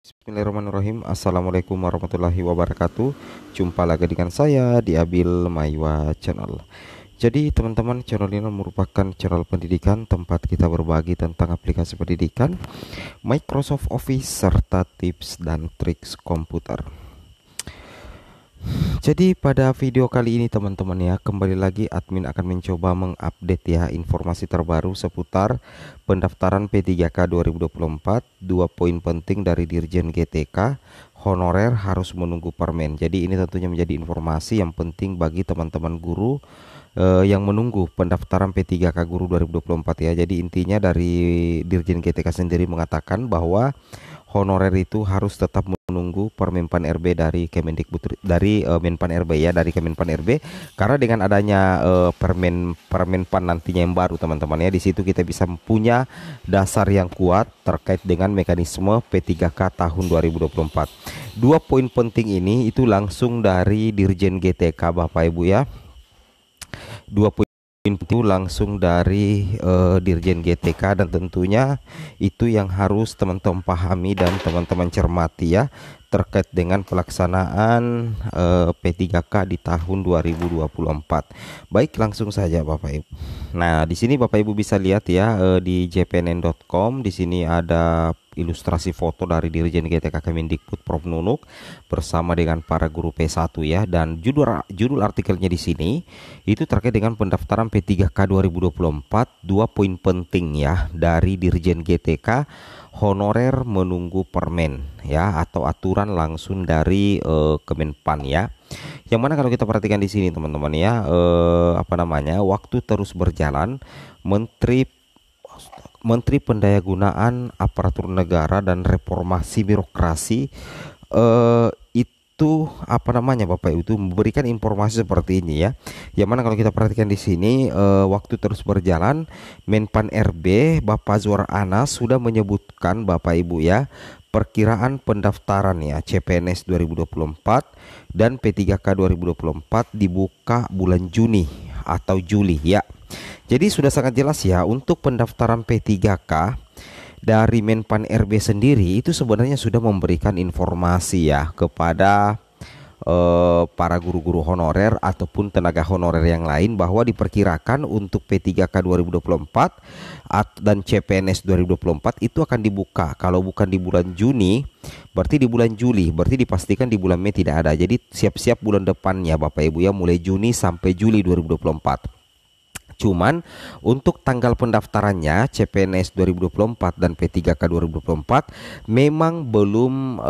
Bismillahirrahmanirrahim. Assalamualaikum warahmatullahi wabarakatuh. Jumpa lagi dengan saya di Abil Maiwa Channel. Jadi teman-teman, channel ini merupakan channel pendidikan tempat kita berbagi tentang aplikasi pendidikan, Microsoft Office, serta tips dan triks komputer. Jadi pada video kali ini teman-teman ya, kembali lagi admin akan mencoba mengupdate ya informasi terbaru seputar pendaftaran P3K 2024. Dua poin penting dari Dirjen GTK, honorer harus menunggu permen. Jadi ini tentunya menjadi informasi yang penting bagi teman-teman guru yang menunggu pendaftaran P3K Guru 2024 ya. Jadi intinya dari Dirjen GTK sendiri mengatakan bahwa honorer itu harus tetap menunggu Permenpan RB dari Kemendikbud, dari Menpan RB ya, dari Kemenpan RB, karena dengan adanya Permenpan nantinya yang baru teman-teman ya, di situ kita bisa punya dasar yang kuat terkait dengan mekanisme P3K tahun 2024. Dua poin penting ini itu langsung dari Dirjen GTK Bapak Ibu ya. Dua poin itu langsung dari Dirjen GTK, dan tentunya itu yang harus teman-teman pahami dan teman-teman cermati ya terkait dengan pelaksanaan P3K di tahun 2024. Baik, langsung saja Bapak Ibu. Nah, di sini Bapak Ibu bisa lihat ya di jpnn.com. Di sini ada ilustrasi foto dari Dirjen GTK Kemendikbud Prof Nunuk bersama dengan para guru P1 ya, dan judul artikelnya di sini itu terkait dengan pendaftaran P3K 2024. Dua poin penting ya dari Dirjen GTK, honorer menunggu permen ya, atau aturan langsung dari Kemenpan ya. Yang mana kalau kita perhatikan di sini teman-teman ya, waktu terus berjalan, Menteri Pendayagunaan Aparatur Negara dan Reformasi Birokrasi itu Bapak Ibu itu memberikan informasi seperti ini ya. Yang mana kalau kita perhatikan di sini, waktu terus berjalan, Menpan RB Bapak Zuar Anas sudah menyebutkan Bapak Ibu ya, perkiraan pendaftaran ya CPNS 2024 dan P3K 2024 dibuka bulan Juni atau Juli ya. Jadi sudah sangat jelas ya, untuk pendaftaran P3K dari Menpan RB sendiri itu sebenarnya sudah memberikan informasi ya kepada para guru-guru honorer ataupun tenaga honorer yang lain, bahwa diperkirakan untuk P3K 2024 dan CPNS 2024 itu akan dibuka, kalau bukan di bulan Juni berarti di bulan Juli, berarti dipastikan di bulan Mei tidak ada. Jadi siap-siap bulan depannya Bapak Ibu ya, mulai Juni sampai Juli 2024. Cuman untuk tanggal pendaftarannya CPNS 2024 dan P3K 2024 memang belum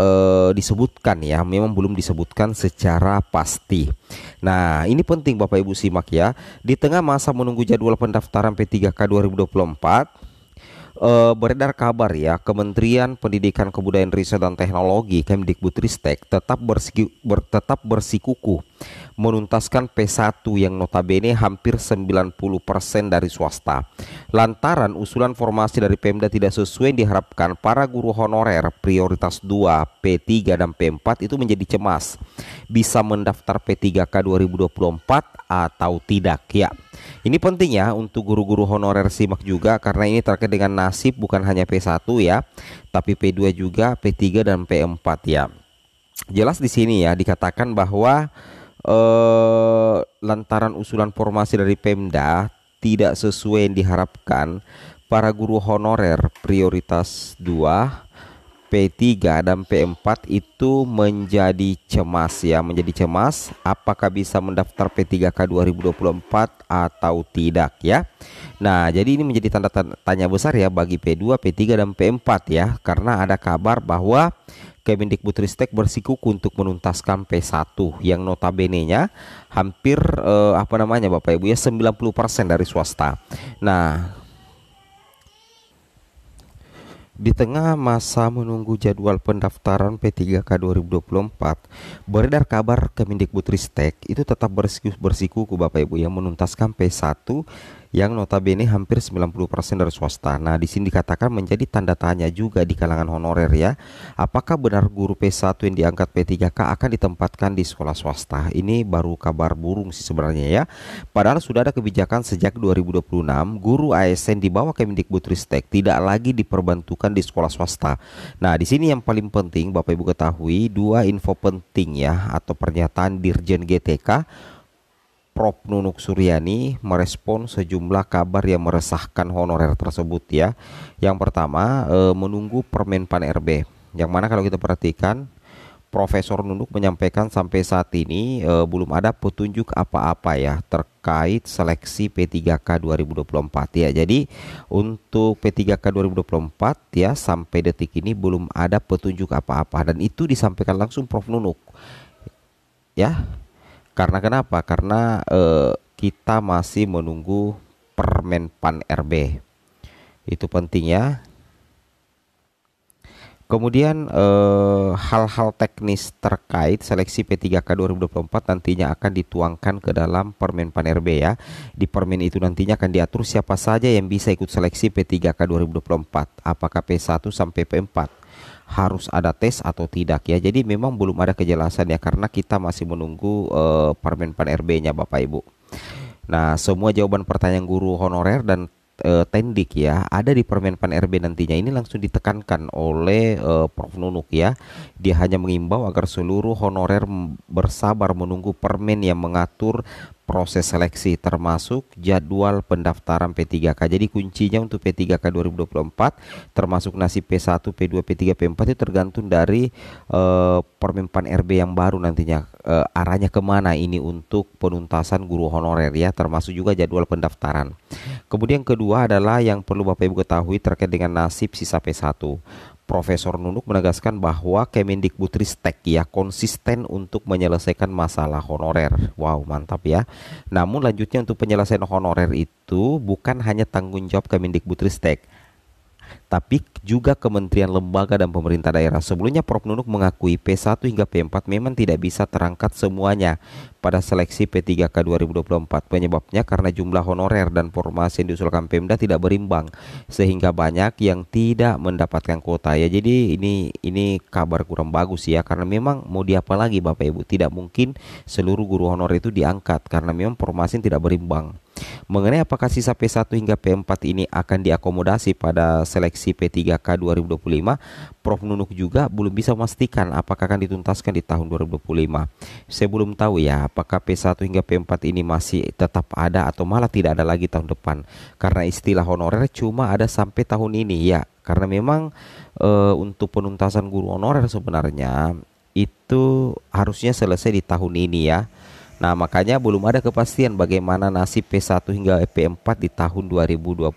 disebutkan ya, memang belum disebutkan secara pasti. Nah, ini penting Bapak Ibu simak ya. Di tengah masa menunggu jadwal pendaftaran P3K 2024, beredar kabar ya, Kementerian Pendidikan Kebudayaan Riset dan Teknologi Kemdikbudristek tetap bersikukuh menuntaskan P1 yang notabene hampir 90% dari swasta. Lantaran usulan formasi dari Pemda tidak sesuai yang diharapkan, para guru honorer prioritas 2, P3 dan P4 itu menjadi cemas bisa mendaftar P3K 2024 atau tidak ya. Ini penting ya untuk guru-guru honorer, simak juga, karena ini terkait dengan nasib bukan hanya P1 ya, tapi P2 juga, P3 dan P4 ya. Jelas di sini ya dikatakan bahwa lantaran usulan formasi dari Pemda tidak sesuai yang diharapkan, para guru honorer prioritas 2, P3 dan P4 itu menjadi cemas ya, menjadi cemas apakah bisa mendaftar P3K 2024 atau tidak ya. Nah, jadi ini menjadi tanda tanya besar ya bagi P2, P3 dan P4 ya, karena ada kabar bahwa Kemendikbudristek bersikukuh untuk menuntaskan P1 yang notabene-nya hampir Bapak Ibu ya 90% dari swasta. Nah, di tengah masa menunggu jadwal pendaftaran P3K 2024, beredar kabar Kemendikbudristek itu tetap bersikukuh Bapak Ibu yang menuntaskan P1 yang notabene hampir 90% dari swasta. Nah, di sini dikatakan menjadi tanda tanya juga di kalangan honorer ya. Apakah benar guru P1 yang diangkat P3K akan ditempatkan di sekolah swasta? Ini baru kabar burung sih sebenarnya ya. Padahal sudah ada kebijakan sejak 2026, guru ASN di bawah Kemendikbudristek tidak lagi diperbantukan di sekolah swasta. Nah, di sini yang paling penting Bapak Ibu ketahui dua info penting ya atau pernyataan Dirjen GTK Prof. Nunuk Suryani merespon sejumlah kabar yang meresahkan honorer tersebut ya. Yang pertama menunggu Permen Pan RB. Yang mana kalau kita perhatikan Profesor Nunuk menyampaikan sampai saat ini belum ada petunjuk apa-apa ya terkait seleksi P3K 2024 ya. Jadi untuk P3K 2024 ya sampai detik ini belum ada petunjuk apa-apa dan itu disampaikan langsung Prof. Nunuk ya. Karena kenapa? Karena kita masih menunggu Permen Pan RB. Itu penting ya. Kemudian hal-hal teknis terkait seleksi P3K 2024 nantinya akan dituangkan ke dalam Permen Pan RB ya. Di permen itu nantinya akan diatur siapa saja yang bisa ikut seleksi P3K 2024. Apakah P1 sampai P4? Harus ada tes atau tidak ya. Jadi memang belum ada kejelasan ya karena kita masih menunggu Permen Pan RB-nya Bapak Ibu. Nah, semua jawaban pertanyaan guru honorer dan tendik ya ada di Permen Pan RB nantinya ini langsung ditekankan oleh Prof. Nunuk ya. Dia hanya mengimbau agar seluruh honorer bersabar menunggu permen yang mengatur proses seleksi termasuk jadwal pendaftaran P3K. Jadi kuncinya untuk P3K 2024 termasuk nasib P1, P2, P3, P4 itu tergantung dari Permen Pan RB yang baru nantinya arahnya kemana ini untuk penuntasan guru honorer ya termasuk juga jadwal pendaftaran. Kemudian kedua adalah yang perlu Bapak Ibu ketahui terkait dengan nasib sisa P1. Profesor Nunuk menegaskan bahwa Kemendikbudristek ya konsisten untuk menyelesaikan masalah honorer. Wow, mantap ya. Namun lanjutnya untuk penyelesaian honorer itu bukan hanya tanggung jawab Kemendikbudristek, tapi juga kementerian lembaga dan pemerintah daerah. Sebelumnya Prof. Nunuk mengakui P1 hingga P4 memang tidak bisa terangkat semuanya pada seleksi P3K 2024. Penyebabnya karena jumlah honorer dan formasi yang diusulkan Pemda tidak berimbang sehingga banyak yang tidak mendapatkan kuota ya. Jadi ini kabar kurang bagus ya karena memang mau diapa lagi Bapak Ibu, tidak mungkin seluruh guru honorer itu diangkat karena memang formasi yang tidak berimbang. Mengenai apakah sisa P1 hingga P4 ini akan diakomodasi pada seleksi P3K 2025, Prof. Nunuk juga belum bisa memastikan apakah akan dituntaskan di tahun 2025. Saya belum tahu ya apakah P1 hingga P4 ini masih tetap ada atau malah tidak ada lagi tahun depan. Karena istilah honorer cuma ada sampai tahun ini ya. Karena memang untuk penuntasan guru honorer sebenarnya itu harusnya selesai di tahun ini ya. Nah, makanya belum ada kepastian bagaimana nasib P1 hingga P4 di tahun 2025.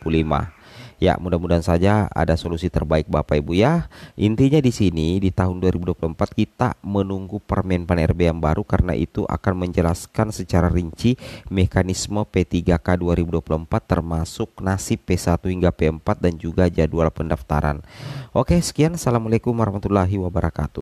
Ya, mudah-mudahan saja ada solusi terbaik Bapak Ibu ya. Intinya di sini di tahun 2024 kita menunggu Permen Pan RB yang baru karena itu akan menjelaskan secara rinci mekanisme P3K 2024 termasuk nasib P1 hingga P4 dan juga jadwal pendaftaran. Oke, sekian. Assalamualaikum warahmatullahi wabarakatuh.